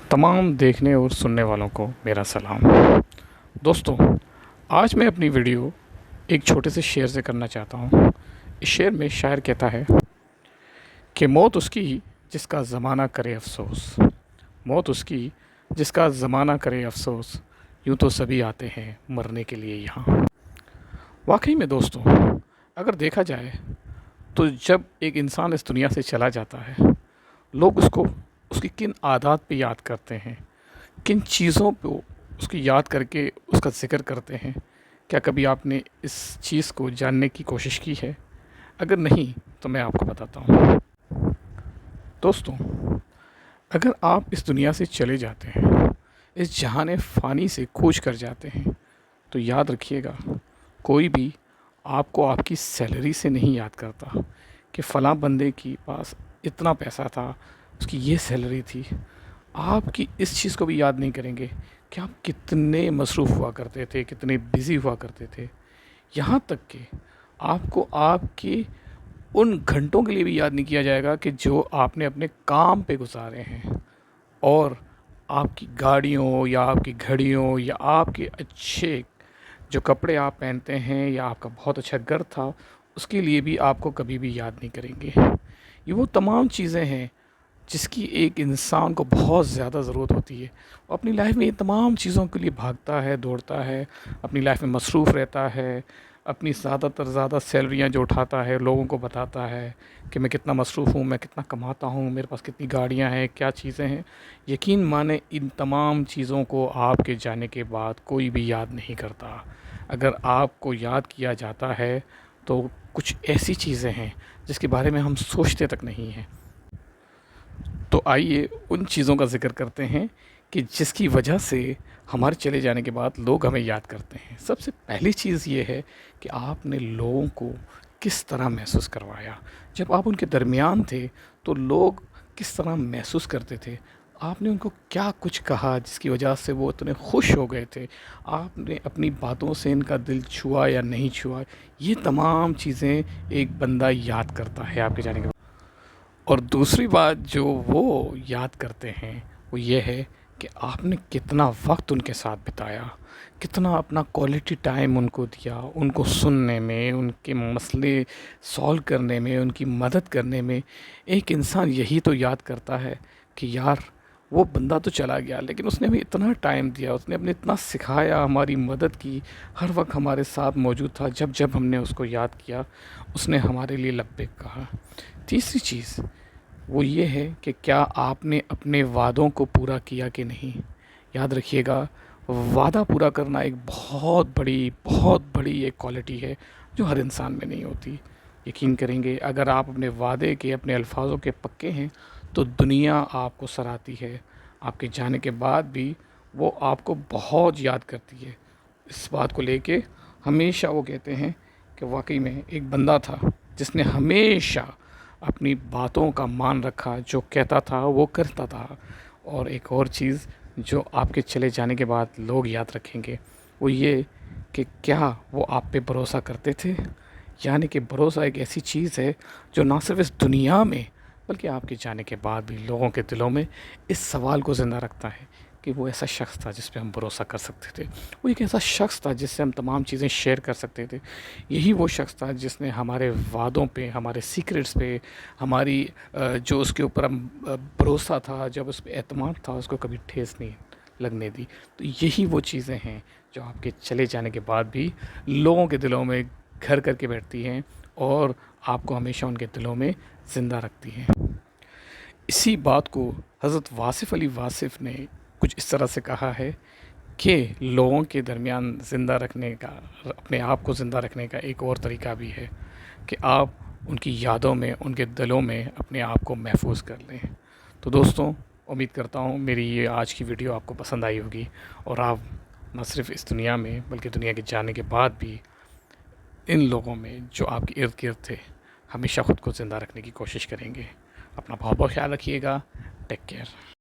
تمام دیکھنے اور سننے والوں کو میرا سلام۔ دوستوں، آج میں اپنی ویڈیو ایک چھوٹے سے شعر سے کرنا چاہتا ہوں۔ اس شعر میں شاعر کہتا ہے کہ موت اس کی جس کا زمانہ کرے افسوس، موت اس کی جس کا زمانہ کرے افسوس، یوں تو سبھی آتے ہیں مرنے کے لیے یہاں۔ واقعی میں دوستوں، اگر دیکھا جائے تو جب ایک انسان اس دنیا سے چلا جاتا ہے، لوگ اس کی کن عادات پہ یاد کرتے ہیں، کن چیزوں پہ اس کی یاد کر کے اس کا ذکر کرتے ہیں۔ کیا کبھی آپ نے اس چیز کو جاننے کی کوشش کی ہے؟ اگر نہیں تو میں آپ کو بتاتا ہوں۔ دوستوں، اگر آپ اس دنیا سے چلے جاتے ہیں، اس جہان فانی سے کوچ کر جاتے ہیں، تو یاد رکھیے گا، کوئی بھی آپ کو آپ کی سیلری سے نہیں یاد کرتا کہ فلاں بندے کی پاس اتنا پیسہ تھا، اس کی یہ سیلری تھی۔ آپ کی اس چیز کو بھی یاد نہیں کریں گے کہ آپ کتنے مصروف ہوا کرتے تھے، کتنے بزی ہوا کرتے تھے۔ یہاں تک کہ آپ کو آپ کے ان گھنٹوں کے لیے بھی یاد نہیں کیا جائے گا کہ جو آپ نے اپنے کام پہ گزارے ہیں، اور آپ کی گاڑیوں یا آپ کی گھڑیوں یا آپ کے اچھے جو کپڑے آپ پہنتے ہیں یا آپ کا بہت اچھا گھر تھا، اس کے لیے بھی آپ کو کبھی بھی یاد نہیں کریں گے۔ یہ وہ تمام چیزیں ہیں جس کی ایک انسان کو بہت زیادہ ضرورت ہوتی ہے۔ وہ اپنی لائف میں یہ تمام چیزوں کے لیے بھاگتا ہے، دوڑتا ہے، اپنی لائف میں مصروف رہتا ہے، اپنی زیادہ سیلریاں جو اٹھاتا ہے لوگوں کو بتاتا ہے کہ میں کتنا مصروف ہوں، میں کتنا کماتا ہوں، میرے پاس کتنی گاڑیاں ہیں، کیا چیزیں ہیں۔ یقین مانیں، ان تمام چیزوں کو آپ کے جانے کے بعد کوئی بھی یاد نہیں کرتا۔ اگر آپ کو یاد کیا جاتا ہے تو کچھ ایسی چیزیں ہیں جس کے بارے میں ہم سوچتے تک نہیں ہیں۔ تو آئیے ان چیزوں کا ذکر کرتے ہیں کہ جس کی وجہ سے ہمارے چلے جانے کے بعد لوگ ہمیں یاد کرتے ہیں۔ سب سے پہلی چیز یہ ہے کہ آپ نے لوگوں کو کس طرح محسوس کروایا۔ جب آپ ان کے درمیان تھے تو لوگ کس طرح محسوس کرتے تھے، آپ نے ان کو کیا کچھ کہا جس کی وجہ سے وہ اتنے خوش ہو گئے تھے، آپ نے اپنی باتوں سے ان کا دل چھوا یا نہیں چھوا۔ یہ تمام چیزیں ایک بندہ یاد کرتا ہے آپ کے جانے کے بعد۔ اور دوسری بات جو وہ یاد کرتے ہیں وہ یہ ہے کہ آپ نے کتنا وقت ان کے ساتھ بتایا، کتنا اپنا کوالٹی ٹائم ان کو دیا، ان کو سننے میں، ان کے مسئلے سولو کرنے میں، ان کی مدد کرنے میں۔ ایک انسان یہی تو یاد کرتا ہے کہ یار وہ بندہ تو چلا گیا لیکن اس نے ہمیں اتنا ٹائم دیا، اس نے ہمیں اتنا سکھایا، ہماری مدد کی، ہر وقت ہمارے ساتھ موجود تھا۔ جب جب ہم نے اس کو یاد کیا، اس نے ہمارے لیے لبیک کہا۔ تیسری چیز وہ یہ ہے کہ کیا آپ نے اپنے وعدوں کو پورا کیا کہ نہیں۔ یاد رکھیے گا، وعدہ پورا کرنا ایک بہت بڑی ایک کوالٹی ہے جو ہر انسان میں نہیں ہوتی۔ یقین کریں گے، اگر آپ اپنے وعدے کے، اپنے الفاظوں کے پکے ہیں تو دنیا آپ کو سراہتی ہے۔ آپ کے جانے کے بعد بھی وہ آپ کو بہت یاد کرتی ہے۔ اس بات کو لے کے ہمیشہ وہ کہتے ہیں کہ واقعی میں ایک بندہ تھا جس نے ہمیشہ اپنی باتوں کا مان رکھا، جو کہتا تھا وہ کرتا تھا۔ اور ایک اور چیز جو آپ کے چلے جانے کے بعد لوگ یاد رکھیں گے وہ یہ کہ کیا وہ آپ پہ بھروسہ کرتے تھے۔ یعنی کہ بھروسہ ایک ایسی چیز ہے جو نہ صرف اس دنیا میں بلکہ آپ کے جانے کے بعد بھی لوگوں کے دلوں میں اس سوال کو زندہ رکھتا ہے کہ وہ ایسا شخص تھا جس پہ ہم بھروسہ کر سکتے تھے، وہ ایک ایسا شخص تھا جس سے ہم تمام چیزیں شیئر کر سکتے تھے۔ یہی وہ شخص تھا جس نے ہمارے وعدوں پہ، ہمارے سیکرٹس پہ، ہماری جو اس کے اوپر ہم بھروسہ تھا، جب اس پہ اعتماد تھا، اس کو کبھی ٹھیس نہیں لگنے دی۔ تو یہی وہ چیزیں ہیں جو آپ کے چلے جانے کے بعد بھی لوگوں کے دلوں میں گھر کر کے بیٹھتی ہیں اور آپ کو ہمیشہ ان کے دلوں میں زندہ رکھتی ہیں۔ اسی بات کو حضرت واصف علی واصف نے کچھ اس طرح سے کہا ہے کہ لوگوں کے درمیان زندہ رکھنے کا، اپنے آپ کو زندہ رکھنے کا ایک اور طریقہ بھی ہے کہ آپ ان کی یادوں میں، ان کے دلوں میں اپنے آپ کو محفوظ کر لیں۔ تو دوستوں، امید کرتا ہوں میری یہ آج کی ویڈیو آپ کو پسند آئی ہوگی، اور آپ نہ صرف اس دنیا میں بلکہ دنیا کے جانے کے بعد بھی ان لوگوں میں جو آپ کے ارد گرد تھے ہمیشہ خود کو زندہ رکھنے کی کوشش کریں گے۔ اپنا بہت خیال رکھیے گا۔ Take care.